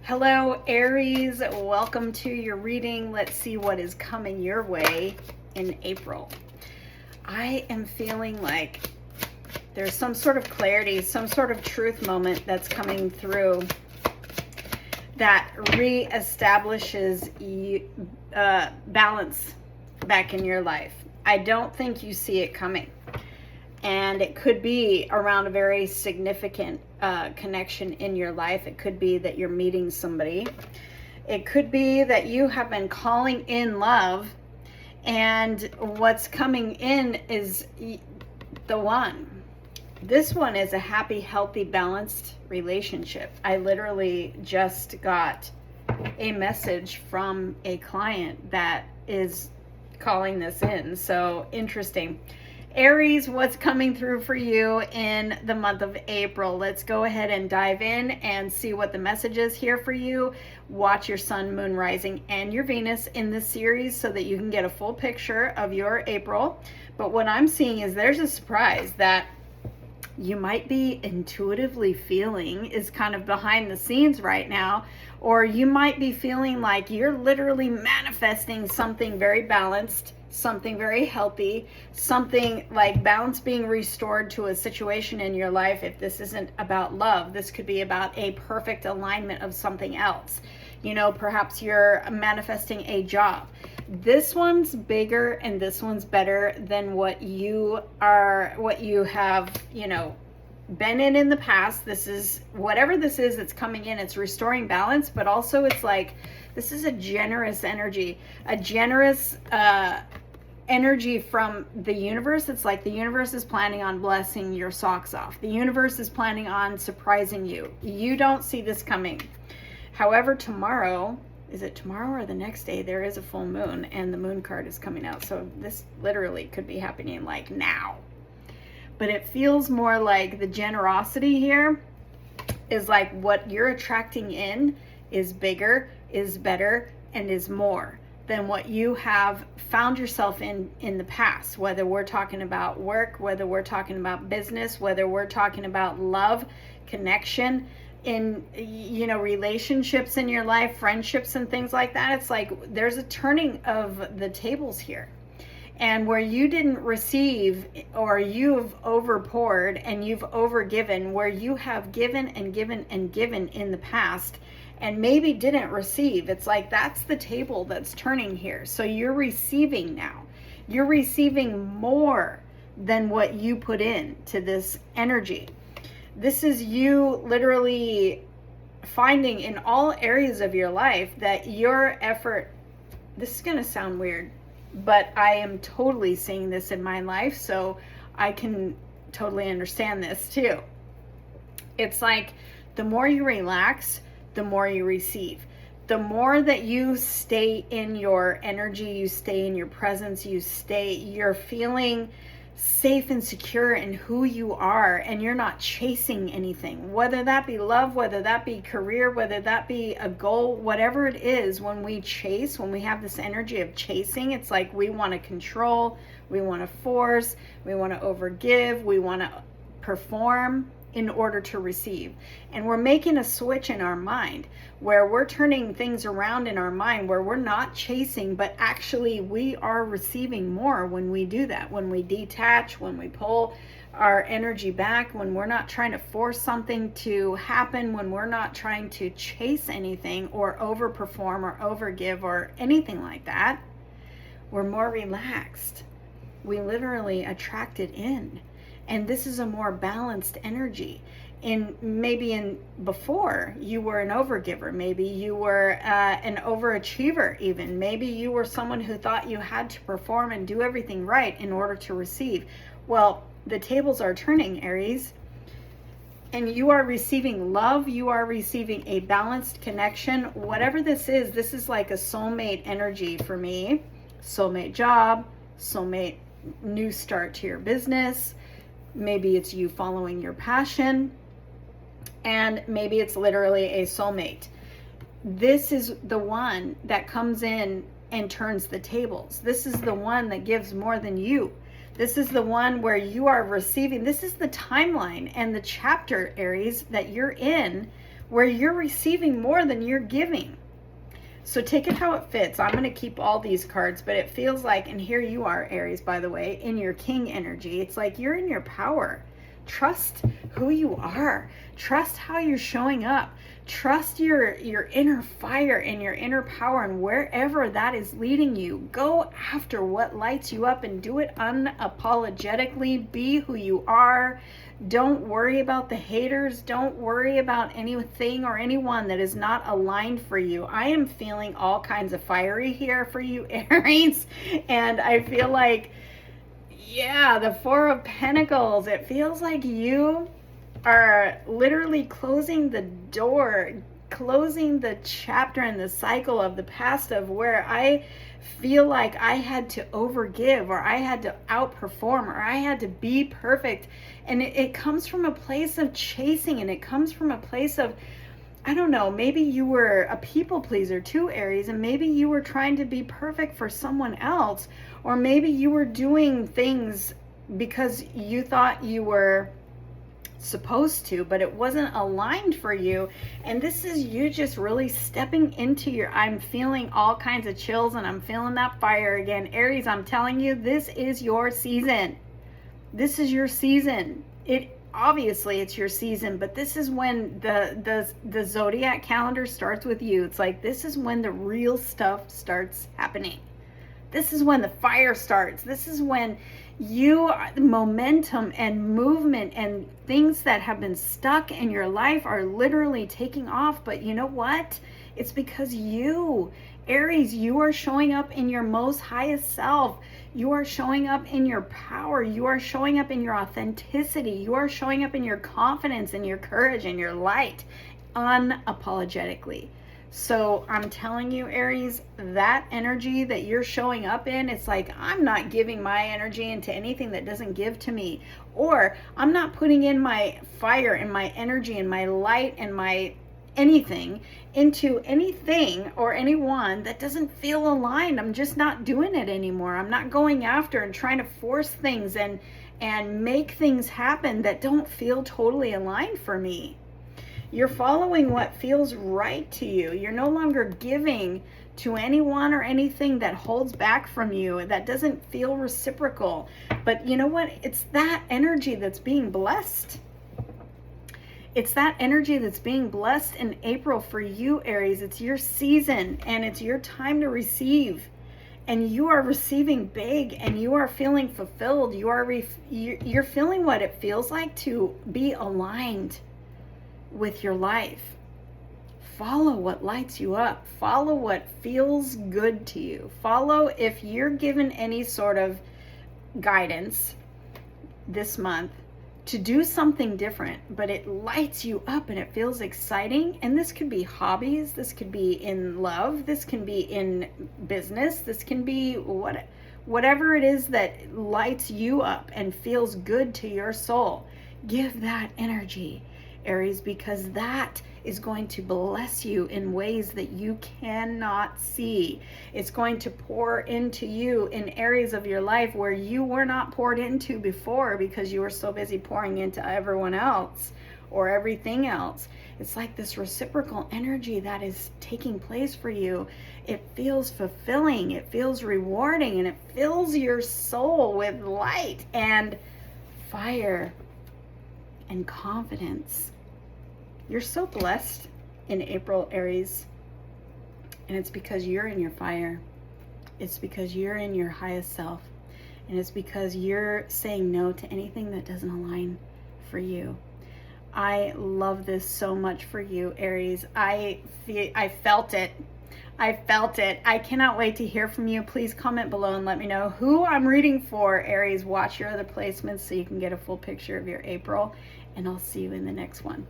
Hello, Aries. Welcome to your reading. Let's see what is coming your way in April. I am feeling like there's some sort of clarity, some sort of truth moment that's coming through that reestablishes balance back in your life. I don't think you see it coming. And it could be around a very significant connection in your life. It could be that you're meeting somebody. It could be that you have been calling in love, and what's coming in is the one. This one is a happy, healthy, balanced relationship. I literally just got a message from a client that is calling this in. So interesting. Aries, what's coming through for you in the month of April? Let's go ahead and dive in and see what the message is here for you. Watch your sun, moon, rising, and your Venus in this series so that you can get a full picture of your April. But what I'm seeing is there's a surprise that you might be intuitively feeling is kind of behind the scenes right now, or you might be feeling like you're literally manifesting something very balanced, something very healthy, something like balance being restored to a situation in your life. If this isn't about love, this could be about a perfect alignment of something else. You know, perhaps you're manifesting a job. This one's bigger and this one's better than what you have, been in the past. This is whatever this is that's coming in. It's restoring balance, but also it's like this is a generous energy, a generous energy from the universe. It's like the universe is planning on blessing your socks off. The universe is planning on surprising you. You don't see this coming. However, tomorrow, is it tomorrow or the next day, there is a full moon and the moon card is coming out. So this literally could be happening like now. But it feels more like the generosity here is like what you're attracting in is bigger, is better, and is more than what you have found yourself in the past. Whether we're talking about work, whether we're talking about business, whether we're talking about love, connection, in relationships in your life, friendships and things like that. It's like there's a turning of the tables here. And where you didn't receive, or you've overpoured and you've overgiven, where you have given and given and given in the past and maybe didn't receive, it's like that's the table that's turning here. So you're receiving now. You're receiving more than what you put in to this energy. This is you literally finding in all areas of your life that your effort, this is going to sound weird, but I am totally seeing this in my life, so I can totally understand this too. It's like the more you relax, the more you receive. The more that you stay in your energy, you stay in your presence, you're feeling safe and secure in who you are, and you're not chasing anything, whether that be love, whether that be career, whether that be a goal, whatever it is. When we chase, when we have this energy of chasing, it's like we want to control, we want to force, we want to overgive, we want to perform in order to receive. And we're making a switch in our mind where we're turning things around in our mind, where we're not chasing, but actually we are receiving more when we do that, when we detach, when we pull our energy back, when we're not trying to force something to happen, when we're not trying to chase anything or overperform or overgive or anything like that. We're more relaxed. We literally attract it in. And this is a more balanced energy. Before you were an overgiver, maybe you were an overachiever even. Maybe you were someone who thought you had to perform and do everything right in order to receive. Well, the tables are turning, Aries. And you are receiving love. You are receiving a balanced connection. Whatever this is like a soulmate energy for me. Soulmate job, soulmate new start to your business. Maybe it's you following your passion, and maybe it's literally a soulmate. This is the one that comes in and turns the tables. This is the one that gives more than you. This is the one where you are receiving. This is the timeline and the chapter, Aries, that you're in, where you're receiving more than you're giving. So take it how it fits. I'm going to keep all these cards, but it feels like, and here you are, Aries, by the way, in your king energy. It's like you're in your power. Trust who you are. Trust how you're showing up. Trust your inner fire and your inner power, and wherever that is leading you, go after what lights you up and do it unapologetically. Be who you are. Don't worry about the haters. Don't worry about anything or anyone that is not aligned for you. I am feeling all kinds of fiery here for you, Aries. And I feel like, yeah, the Four of Pentacles. It feels like you are literally closing the door, closing the chapter and the cycle of the past, of where I feel like I had to overgive, or I had to outperform, or I had to be perfect. And it comes from a place of chasing, and it comes from a place of, I don't know, maybe you were a people pleaser too, Aries, and maybe you were trying to be perfect for someone else, or maybe you were doing things because you thought you were supposed to, but it wasn't aligned for you. And this is you just really stepping into your, I'm feeling all kinds of chills, and I'm feeling that fire again. Aries, I'm telling you, this is your season. This is your season. Obviously it's your season, but this is when the zodiac calendar starts with you. It's like, this is when the real stuff starts happening. This is when the fire starts. This is when momentum and movement and things that have been stuck in your life are literally taking off. But you know what? It's because you, Aries, you are showing up in your most highest self. You are showing up in your power. You are showing up in your authenticity. You are showing up in your confidence and your courage and your light unapologetically. So I'm telling you, Aries, that energy that you're showing up in, it's like, I'm not giving my energy into anything that doesn't give to me. Or I'm not putting in my fire and my energy and my light and my anything into anything or anyone that doesn't feel aligned. I'm just not doing it anymore. I'm not going after and trying to force things and make things happen that don't feel totally aligned for me. You're following what feels right to you. You're no longer giving to anyone or anything that holds back from you, that doesn't feel reciprocal. But you know what? It's that energy that's being blessed. It's that energy that's being blessed in April for you, Aries. It's your season, and it's your time to receive. And you are receiving big, and you are feeling fulfilled. You're feeling what it feels like to be aligned with your life. Follow what lights you up. Follow what feels good to you. Follow, if you're given any sort of guidance this month to do something different, but it lights you up and it feels exciting. And this could be hobbies, this could be in love, this can be in business, this can be whatever it is that lights you up and feels good to your soul. Give that energy, Aries, because that is going to bless you in ways that you cannot see. It's going to pour into you in areas of your life where you were not poured into before because you were so busy pouring into everyone else or everything else. It's like this reciprocal energy that is taking place for you. It feels fulfilling, it feels rewarding, and it fills your soul with light and fire and confidence. You're so blessed in April, Aries, and it's because you're in your fire. It's because you're in your highest self, and it's because you're saying no to anything that doesn't align for you. I love this so much for you, Aries. I felt it. I felt it. I cannot wait to hear from you. Please comment below and let me know who I'm reading for, Aries. Watch your other placements so you can get a full picture of your April, and I'll see you in the next one.